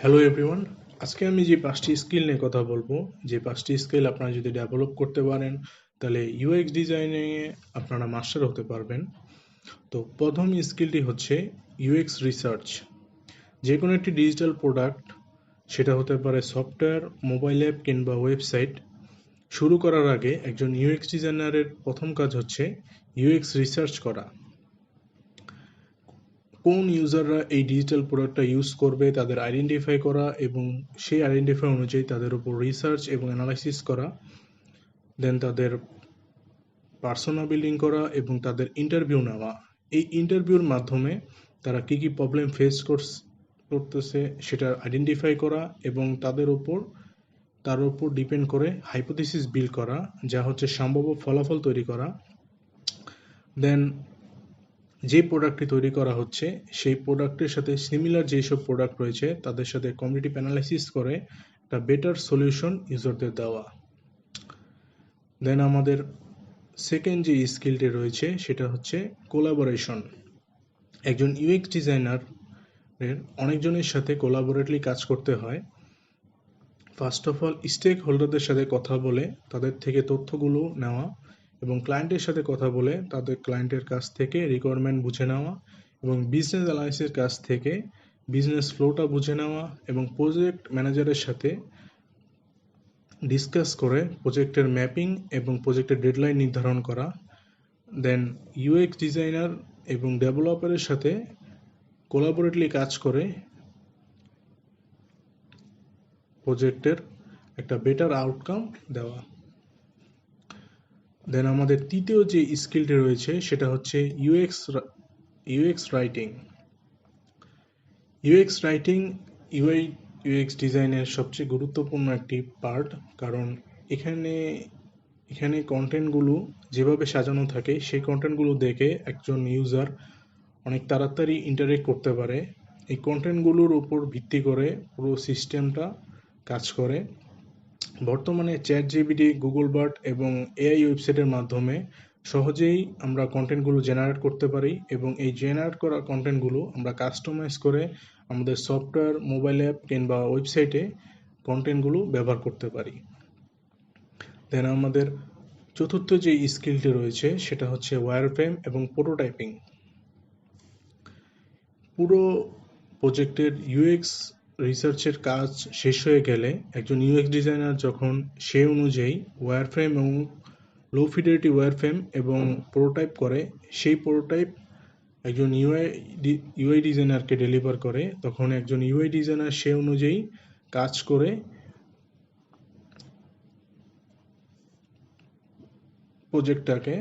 Hello everyone, আজকে আমি যে পাঁচটি স্কিল নিয়ে কথা বলবো, যে পাঁচটি স্কিল আপনারা যদি ডেভেলপ করতে পারেন তাহলে ইউএক্স ডিজাইনিংয়ে আপনারা মাস্টার হতে পারবেন। তো প্রথম স্কিলটি হচ্ছে ইউএক্স রিসার্চ। যে কোনো একটি ডিজিটাল প্রোডাক্ট, সেটা হতে পারে সফটওয়্যার, মোবাইল অ্যাপ কিংবা ওয়েবসাইট, শুরু করার আগে একজন ইউএক্স ডিজাইনারের প্রথম কাজ হচ্ছে ইউএক্স রিসার্চ করা। কোন ইউজাররা এই ডিজিটাল প্রোডাক্টটা ইউজ করবে তাদের আইডেন্টিফাই করা এবং সেই আইডেন্টিফাই অনুযায়ী তাদের উপর রিসার্চ এবং অ্যানালাইসিস করা, দেন তাদের পার্সোনা বিল্ডিং করা এবং তাদের ইন্টারভিউ নেওয়া। এই ইন্টারভিউর মাধ্যমে তারা কী কী প্রবলেম ফেস করতেছে সেটা আইডেন্টিফাই করা এবং তার উপর ডিপেন্ড করে হাইপোথিসিস বিল্ড করা, যা হচ্ছে সম্ভাব্য ফলাফল তৈরি করা। দেন যে প্রোডাক্টটি তৈরি করা হচ্ছে সেই প্রোডাক্টের সাথে সিমিলার যেসব প্রোডাক্ট রয়েছে তাদের সাথে কম্পিটিটিভ অ্যানালাইসিস করে একটা বেটার সলিউশন ইউজারদের দেওয়া। দেন আমাদের সেকেন্ড যে স্কিলটি রয়েছে সেটা হচ্ছে কোলাবোরেশন। একজন ইউএক্স ডিজাইনারের অনেকজনের সাথে কোলাবোরেটলি কাজ করতে হয়। ফার্স্ট অফ অল স্টেক হোল্ডারদের সাথে কথা বলে তাদের থেকে তথ্যগুলো নেওয়া এবং ক্লায়েন্টের সাথে কথা বলে তাদের ক্লায়েন্টের কাছ থেকে রিকোয়ারমেন্ট বুঝে নেওয়া এবং বিজনেস অ্যানালাইসিসের কাছ থেকে বিজনেস ফ্লোটা বুঝে নেওয়া এবং প্রজেক্ট ম্যানেজারের সাথে ডিসকাস করে প্রজেক্টের ম্যাপিং এবং প্রজেক্টের ডেডলাইন নির্ধারণ করা। দেন ইউএক্স ডিজাইনার এবং ডেভেলপারের সাথে কোলাবোরেটলি কাজ করে প্রজেক্টের একটা বেটার আউটকাম দেওয়া। দেন আমাদের তৃতীয় যে স্কিলটি রয়েছে সেটা হচ্ছে UX writing. UX writing UX ডিজাইনের সবচেয়ে গুরুত্বপূর্ণ একটি পার্ট, কারণ এখানে কন্টেন্টগুলো যেভাবে সাজানো থাকে সেই কন্টেন্টগুলো দেখে একজন ইউজার অনেক তাড়াতাড়ি ইন্টারেক্ট করতে পারে। এই কন্টেন্টগুলোর উপর ভিত্তি করে পুরো সিস্টেমটা কাজ করে। বর্তমানে চ্যাটজিপিটি, গুগল বার্ড এবং এআই ওয়েবসাইটের মাধ্যমে সহজেই আমরা কন্টেন্টগুলো জেনারেট করতে পারি এবং এই জেনারেট করা কন্টেন্টগুলো আমরা কাস্টমাইজ করে আমাদের সফটওয়্যার, মোবাইল অ্যাপ কিংবা ওয়েবসাইটে কন্টেন্টগুলো ব্যবহার করতে পারি। দেন আমাদের চতুর্থ যে স্কিলটি রয়েছে সেটা হচ্ছে ওয়্যারফ্রেম এবং প্রোটোটাইপিং। পুরো প্রজেক্টের ইউএক্স রিসার্চের কাজ শেষ হয়ে গেলে একজন ইউএক্স ডিজাইনার যখন সে অনুযায়ী ওয়্যারফ্রেম এবং লো ফিডেলিটি ওয়্যারফ্রেম এবং প্রোটোটাইপ করে, সেই প্রোটোটাইপ একজন ইউআই ডিজাইনারকে ডেলিভার করে, তখন একজন ইউআই ডিজাইনার সে অনুযায়ী কাজ করে প্রজেক্টটাকে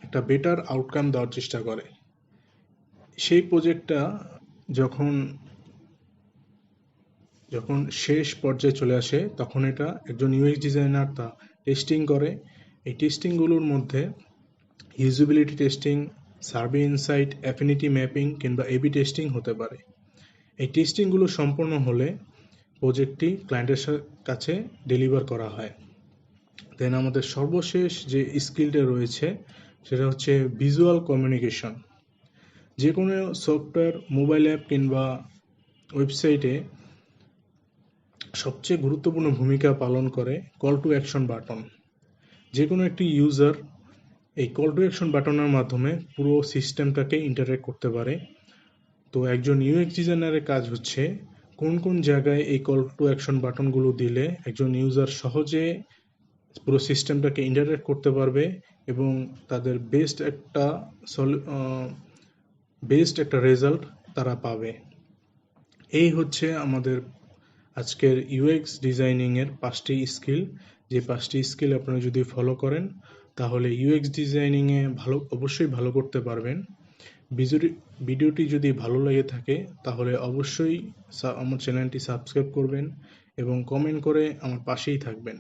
একটা বেটার আউটকাম দেওয়ার চেষ্টা করে। সেই প্রজেক্টটা যখন শেষ পর্যায়ে চলে আসে তখন এটা একজন ইউএক্স ডিজাইনার তা টেস্টিং করে। এই টেস্টিংগুলোর মধ্যে usability testing, survey insight, affinity mapping কিংবা এবি টেস্টিং হতে পারে। এই টেস্টিংগুলো সম্পন্ন হলে প্রজেক্টটি ক্লায়েন্টের কাছে ডেলিভার করা হয়। দেন আমাদের সর্বশেষ যে স্কিলটা রয়েছে সেটা হচ্ছে ভিজুয়াল কমিউনিকেশন। যে কোনো সফটওয়্যার, মোবাইল অ্যাপ কিংবা ওয়েবসাইটে সবচেয়ে গুরুত্বপূর্ণ ভূমিকা পালন করে কল টু অ্যাকশন বাটন। যে কোনো একটি ইউজার এই কল টু অ্যাকশন বাটনের মাধ্যমে পুরো সিস্টেমটাকে ইন্টারেক্ট করতে পারে। তো একজন ইউএক্স ডিজাইনারের কাজ হচ্ছে কোন কোন জায়গায় এই কল টু অ্যাকশন বাটনগুলো দিলে একজন ইউজার সহজে পুরো সিস্টেমটাকে ইন্টারেক্ট করতে পারবে এবং তাদের বেস্ট একটা রেজাল্ট তারা পাবে। এই হচ্ছে আমাদের আজকের ইউএক্স ডিজাইনিংয়ের 5টি স্কিল। যে 5টি স্কিল আপনারা যদি ফলো করেন তাহলে ইউএক্স ডিজাইনিংয়ে অবশ্যই ভালো করতে পারবেন। ভিডিওটি যদি ভালো লেগে থাকে তাহলে অবশ্যই আমার চ্যানেলটি সাবস্ক্রাইব করবেন এবং কমেন্ট করে আমার পাশেই থাকবেন।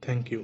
Thank you.